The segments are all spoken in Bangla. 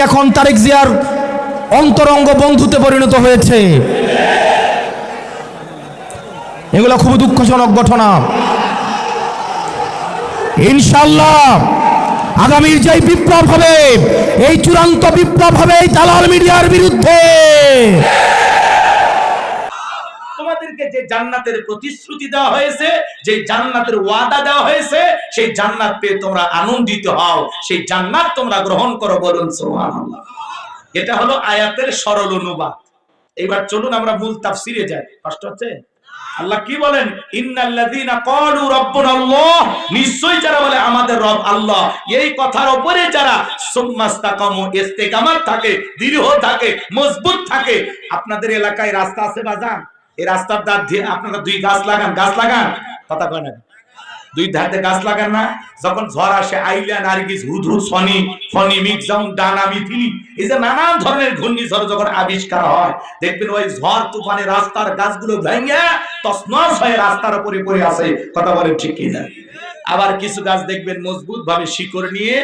এখন তারেক জিয়ার অন্তরঙ্গ বন্ধুতে পরিণত হয়েছে। এগুলো খুব দুঃখজনক ঘটনা। ইনশাআল্লাহ আগামীর যে বিপ্লব হবে, এই চূড়ান্ত বিপ্লব হবে এই দালাল মিডিয়ার বিরুদ্ধে। তোমাদেরকে যে জান্নাতের প্রতিশ্রুতি দেওয়া হয়েছে, যে জান্নাতের ওয়াদা দেওয়া হয়েছে, সেই জান্নাত পেয়ে তোমরা আনন্দিত হও, সেই জান্নাত তোমরা গ্রহণ করো, বলুন সুবহানাল্লাহ। এটা হলো আয়াতের সরল অনুবাদ। এবার চলুন আমরা মূল তাফসিরে যাই। কষ্ট হচ্ছে? আল্লাহ কি বলেন? ইন্নাল্লাযীনা ক্বালু রাব্বুনাল্লাহ, নিশ্চয়ই যারা বলে আমাদের রব আল্লাহ, এই কথার উপরে যারা সুম্মাস্তাকামু, ইস্তেকামাত থাকে, দৃঢ় থাকে, মজবুত থাকে। আপনাদের এলাকায় রাস্তা আছে বাজান, এই রাস্তার ধার দিয়ে আপনারা দুই গাছ লাগান, গাছ লাগান, কথা কয় না, দুই ধারে গাছ লাগান না? যখন ঝড় আসে, আইলা, নার্গিস, হুদহুদ, ফনি, ফনি, মিগজাম, ডানা, মিথিলি, এই যে নানান ধরনের ঘূর্ণিঝড় যখন আবিষ্কার হয়, দেখবেন ওই ঝড় তুফানে রাস্তার গাছগুলো ভেঙে তছনছ হয়ে রাস্তার উপরে পড়ে আছে। কথা বলেন ঠিক কি না? আবার কিছু গাছ দেখবেন মজবুত ভাবে শিকড় নিয়ে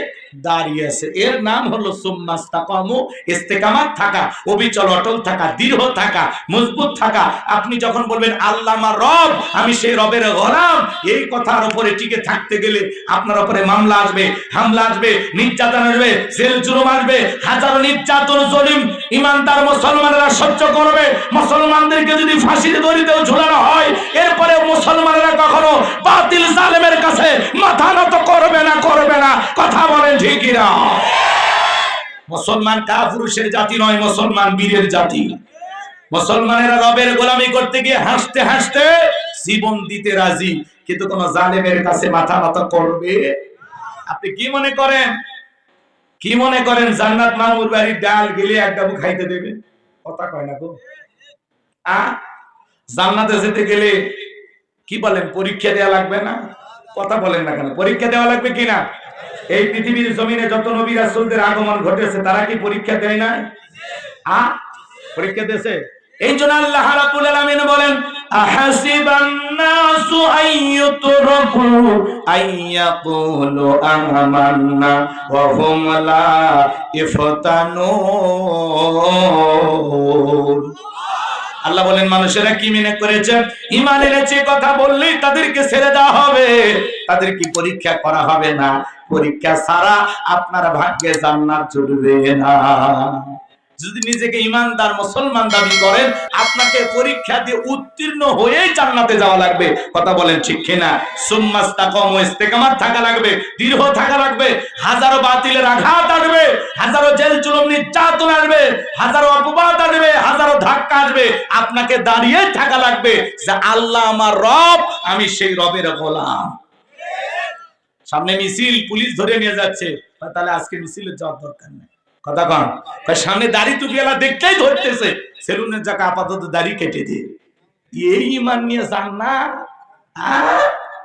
দাঁড়িয়ে আছে। এর নাম হলো সুম্মাস্তাকামু, ইস্তেকামাত থাকা, অবিচল অটল থাকা, দৃঢ় থাকা, মজবুত থাকা। আপনি যখন বলবেন আল্লাহ আমার রব, আমি সেই রবের গোলাম, এই কথার উপরে টিকে থাকতে গেলে আপনার উপরে মামলা আসবে, হামলা আসবে, নির্যাতন আসবে, জেল জুলুম আসবে। হাজারো নির্যাতন জুলুম ইমানদার মুসলমানেরা সহ্য করবে। মুসলমানদেরকে যদি ফাঁসির দড়িতেও ঝুলানো হয়, এরপরে মুসলমানেরা কখনো বাতিল জালেমের কাছে মাথা নত করবে না, করবে না। কথা বলেন ঠিক না? মুসলমান কাপুরুষের জাতি নয়, মুসলমান বীরের জাতি। মুসলমানেরা রবের গোলামি করতে গিয়ে হাসতে হাসতে জীবন দিতে রাজি, কিন্তু কোন জালেমের কাছে মাথা নত করবে? আপনি কি মনে করেন, কি মনে করেন জান্নাত মামুর বাড়ির ডাল গেলে এক ডাবু খাইতে দেবে? কথা কয় না গো। জান্নাতে যেতে গেলে কি বলেন, পরীক্ষা দেওয়া লাগবে না? কথা বলেন না কেন? পরীক্ষা দেওয়া লাগবে কিনা? এই পৃথিবীর জমিনে যত নবী রাসূলদের আগমন ঘটেছে, তারা কি পরীক্ষা দেয় না? পরীক্ষা দিয়েছে। এই জন্য আল্লাহ রাব্বুল আলামিন বলেন, আহাসিবান নাসু আইয়ুতরাকু আইয়াকুলু আমান্না ওয়া হুম লা ইফতানুন। আল্লাহ বলেন, মানুষেরা কি মনে করেছে ঈমান এনেছে কথা বললেই তাদেরকে ছেড়ে দেওয়া হবে, তাদের কি পরীক্ষা করা হবে না? পরীক্ষা ছাড়া আপনার ভাগ্যে জান্নাত জুটবে না। যদি নিজেকে ইমানদার মুসলমান দাবি করেন, আপনাকে পরীক্ষা দিয়ে উত্তীর্ণ হয়েই জান্নাতে যাওয়া লাগবে। কথা বলেন ঠিক কিনা? সুম্মাস্তাকামু, ইস্তেকামাত থাকা লাগবে, দৃঢ় থাকা লাগবে। হাজারো বাতিলের আঘাত আসবে, হাজারো জেল জুলুম নির্যাতন আসবে, হাজারো অপবাদ আসবে, হাজারো ধাক্কা আসবে, আপনাকে দাঁড়িয়ে থাকা লাগবে যে আল্লাহ আমার রব, আমি সেই রবের গোলাম। সামনে মিছিল, পুলিশ ধরে নিয়ে যাচ্ছে, তাহলে আজকে মিছিলে যাওয়ার দরকার নেই। কথা কন, সামনে দাড়ি টুপিওয়ালা দেখতেই ধরতেছে, সেলুনের জায়গা আপাতত দাড়ি কেটে দিয়ে, এই ঈমান নিয়ে যান না।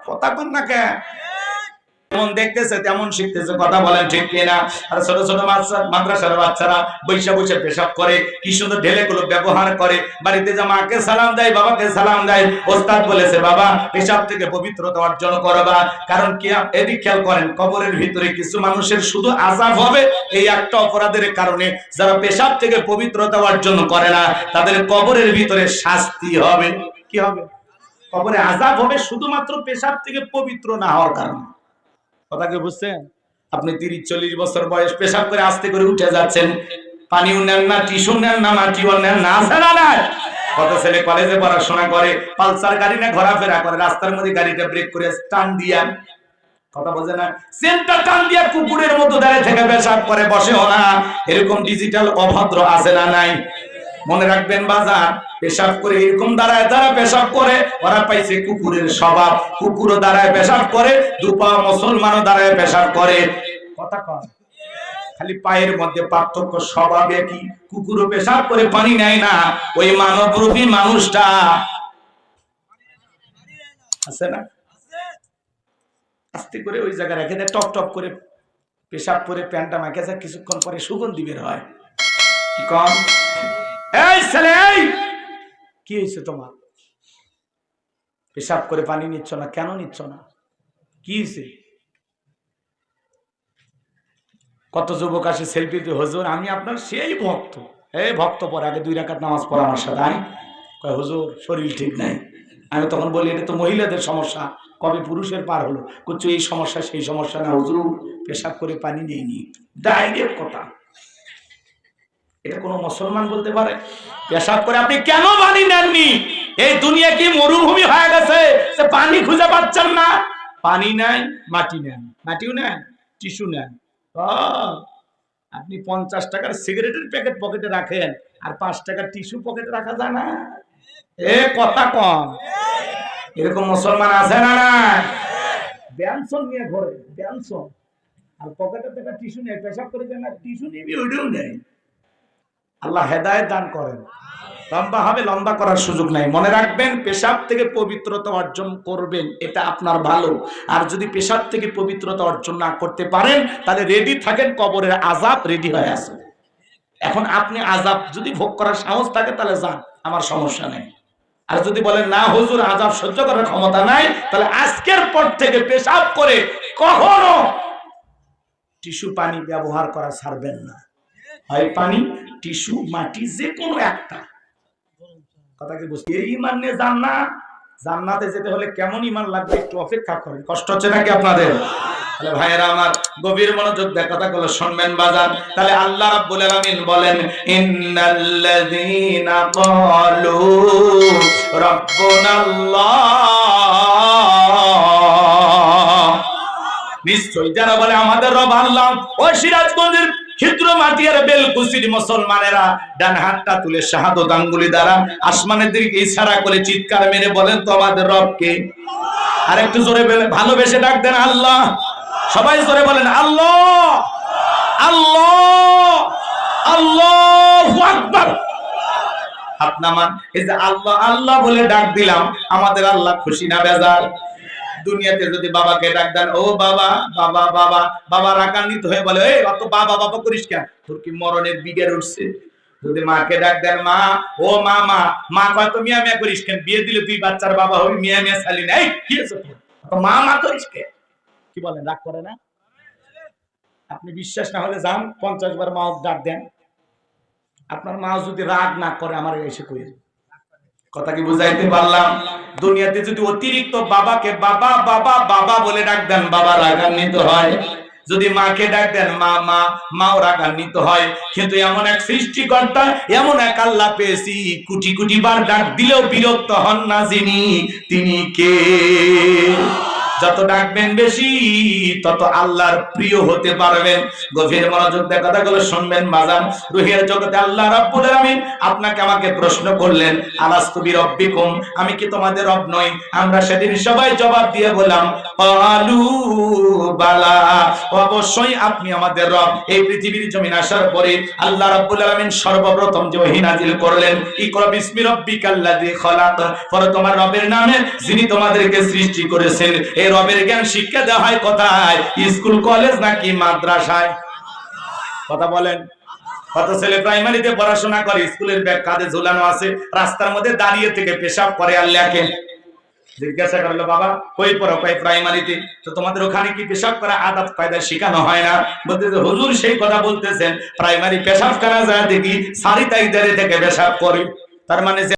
কথা কন না কেন? যেমন দেখতেছে তেমন শিখতেছে। কথা বলেন ঠিক কিনা? আর ছোট ছোট মাদ্রাসার বাচ্চারা বৈশা বৈশা পেশাব করে, কি সুন্দর ঢেলে গুলো ব্যবহার করে। বাড়িতে যা মাকে সালাম দেয়, বাবাকে সালাম দেয়, ওস্তাদ বলেছে বাবা পেশাব থেকে পবিত্রতা অর্জন করবা। কারণ কি, এদিক খেয়াল করেন, কবরের ভিতরে কিছু মানুষের শুধু আযাব হবে এই একটা অপরাধের কারণে। যারা পেশাব থেকে পবিত্রতা অর্জন করে না, তাদের কবরের ভিতরে শাস্তি হবে। কি হবে? কবরে আযাব হবে শুধুমাত্র পেশাব থেকে পবিত্র না হওয়ার কারণে। কথা কি বুঝছেন? আপনি 30-40 বছর বয়স, পেশাব করে আস্তে করে উঠে যাচ্ছেন, পানিও নেন না, টিস্যু নেন না, মাটিও নেন না, আছে না নাই? কত ছেলে কলেজে পড়াশোনা করে, পালসার গাড়ি না ঘোরাফেরা করে, রাস্তার মধ্যে গাড়িটা ব্রেক করে টান দিয়া, কথা বোঝে না, সেন্টার টান দিয়া কুকুরের মতো দাঁড়িয়ে থেকে পেশাব করে, বসেও না। এরকম ডিজিটাল অভদ্র আছে না নাই? মনে রাখবেন বাজার, পেশাব করে এরকম দাঁড়ায়, যারা পেশাব করে ওরা পাইছে কুকুরের স্বভাব। কুকুরও দাঁড়ায় পেশাব করে, দুপা মুসলমানও দাঁড়ায় পেশাব করে। কথা কন, খালি পায়ের মধ্যে পার্থক্য, স্বভাব একই। কুকুরও পেশাব করে পানি নেয় না, ওই মানবরূপী মানুষটা আছে না, আস্তে করে ওই জায়গায় রেখে দেয়, টপ টপ করে পেশাব করে প্যান্টটা মাখে যায়, কিছুক্ষণ পরে সুগন্ধি বের হয়। কি কন? এই ছেলে, কি হয়েছে তোমার? পেশাব করে পানি নিচ্ছ না কেন? নিচ্ছ না কি হয়েছে? কত যুবক আসে সেলফিতে, হুজুর আমি আপনার সেই ভক্ত। এই ভক্ত পরে আগে 2 রাকাত নামাজ পড়া আমার সাথে। আমি কয় হুজুর শরীর ঠিক নাই। আমি তখন বলি এটা তো মহিলাদের সমস্যা, কবে পুরুষের পার হলো? কুচ্ছু এই সমস্যা সেই সমস্যা না হুজুর, পেশাব করে পানি নেইনি। ডাইরেক্ট কথা। এটা কোনো মুসলমান বলতে পারে? পেশাব করে আপনি কেন পানি নেননি? এই দুনিয়া কি মরুভূমি হয়ে গেছে যে পানি খুঁজে পাচ্ছেন না? পানি নাই, মাটি নেন, মাটিও নেন, টিস্যু নেন। আপনি 50 টাকার সিগারেটের প্যাকেট পকেটে রাখেন, আর 5 টাকার টিস্যু পকেটে রাখা যায় না? এ কথা কম। এরকম মুসলমান আছে না? না, ব্যানসন নিয়ে ঘরে, ব্যানসন, আর পকেটে টাকা টিস্যু নিয়ে পেশাব করে দেন, আর টিস্যু নিবি ওইটাও নেই। আল্লাহ হেদায়েত দান করেন। লম্বা হবে, লম্বা করার সুযোগ নাই। মনে রাখবেন, পেশাব থেকে পবিত্রতা অর্জন করবেন, এটা আপনার ভালো। আর যদি পেশাব থেকে পবিত্রতা অর্জন না করতে পারেন, তাহলে রেডি থাকেন, কবরের আযাব রেডি হয়ে আছে। এখন আপনি আযাব যদি ভোগ করার সাহস থাকে তাহলে যান, আমার সমস্যা নেই। আর যদি বলেন না হুজুর আযাব সহ্য করার ক্ষমতা নাই, তাহলে আজকের পর থেকে পেশাব করে কখনো টিস্যু পানি ব্যবহার করা ছাড়বেন না। হয় পানি, টিস্যু, মাটি, যে কোনো একটা। কথা কি বুঝতে? এই ঈমান নিয়ে জান্নাতে যেতে হলে কেমন ঈমান লাগবে একটু অপেক্ষা করেন। কষ্ট হচ্ছে নাকি আপনাদের? তাহলে ভাইয়েরা আমার, গভীর মনোযোগ দিয়ে কথাগুলো শুনবেন বাজান। তাহলে আল্লাহ রাব্বুল আলামিন বলেন, ইন্নাল্লাযীনা ক্বালু রাব্বুনাল্লাহ, নিশ্চয়ই যারা বলে আমাদের রব আল্লাহ। ও সিরাজগঞ্জের ক্ষিদ্র মাটিয়ার বেলকুচির মুসলমানেরা, ডান হাতটা তুলে শাহাদত আঙ্গুলি দ্বারা আসমানের দিকে ইশারা করে চিৎকার মেরে বলেন তো আমাদের রব কে? আর একটু জোরে ভালোবেসে ডাক দেন আল্লাহ। সবাই জোরে বলেন আল্লাহ, আল্লাহ, আল্লাহু আকবার। হাত নামান। এই যে আল্লাহ আল্লাহ বলে ডাক দিলাম, আমাদের আল্লাহ খুশি না বেজার? দুনিয়াতে যদি বাবাকে ডাক দেন, ও বাবা, বাবা, বাবা, বাবা রাগান্বিত হয়ে বলে, এই অত বাবা বাবা করিস কেন, তোর কি মরণের বিগের উঠছে? যদি মাকে ডাক দেন, মা, ও মা, মা, মা কয় তো মিয়া মিয়া করিস কেন, বিয়ে দিলে তুই বাচ্চার বাবা হবি, মিয়া মিয়া চালি না, এই কি আছে তোর, মা মা করিস কেন? কি বলেন, রাগ করে না? আপনি বিশ্বাস না হলে যান 50 বার মা ডাক দেন, আপনার মা যদি রাগ না করে আমার এসে কই। কথা কি বুঝাইতে পারলাম? দুনিয়াতে যদি অতিরিক্ত বাবাকে বাবা বাবা বাবা বলে ডাক দেন, বাবা রাগান্বিত হয়। যদি মাকে ডাক দেন মা মা, মাও রাগান্বিত হয়। কিন্তু এমন এক সৃষ্টিকর্তা, এমন এক আল্লাহ পেয়েছি, কোটি কোটি বার ডাক দিলেও বিরক্ত হন না যিনি, তিনি কে? যত ডাকবেন বেশি, তত আল্লাহর প্রিয় হতে পারবেন। গভীর মনোযোগ দিয়ে কথাগুলো শুনবেন বাজান। রুহের জগতে আল্লাহ রাব্বুল আলামিন আপনাকে আমাকে প্রশ্ন করলেন, আলাস্তু বিরাব্বিকুম, আমি কি তোমাদের রব নই? আমরা সেদিন সবাই জবাব দিয়ে বললাম, ক্বালু বালা, অবশ্যই আপনি আমাদের রব। এই পৃথিবীর জমিন আসার পরে আল্লাহ রাব্বুল আলামিন সর্বপ্রথম যে ওহী নাযিল করলেন, ইকরা বিসমি রাব্বিকাল্লাযী খালাক, পরে তোমার রবের নামে যিনি তোমাদেরকে সৃষ্টি করেছেন। এই রবের জ্ঞান শিক্ষা দেওয়া হয় কোথায়? স্কুল, কলেজ নাকি মাদ্রাসায়? কথা বলেন। কত ছেলে প্রাইমারিতে পড়াশোনা করে, স্কুলের ব্যাগ কাঁধে ঝুলানো আছে, রাস্তার মধ্যে দাঁড়িয়ে থেকে পেশাব করে আর লেখে। জিজ্ঞাসা করলো, বাবা কই পড়ো? কই প্রাইমারিতে। তো তোমাদের ওখানে কি পেশাব করা আদব কায়দা শেখানো হয় না? বলতেছে, হুজুর সেই কথা বলতেছেন, প্রাইমারি পেশাব করা যায় দেখি সারি তাই থেকে পেশাব করে। তার মানে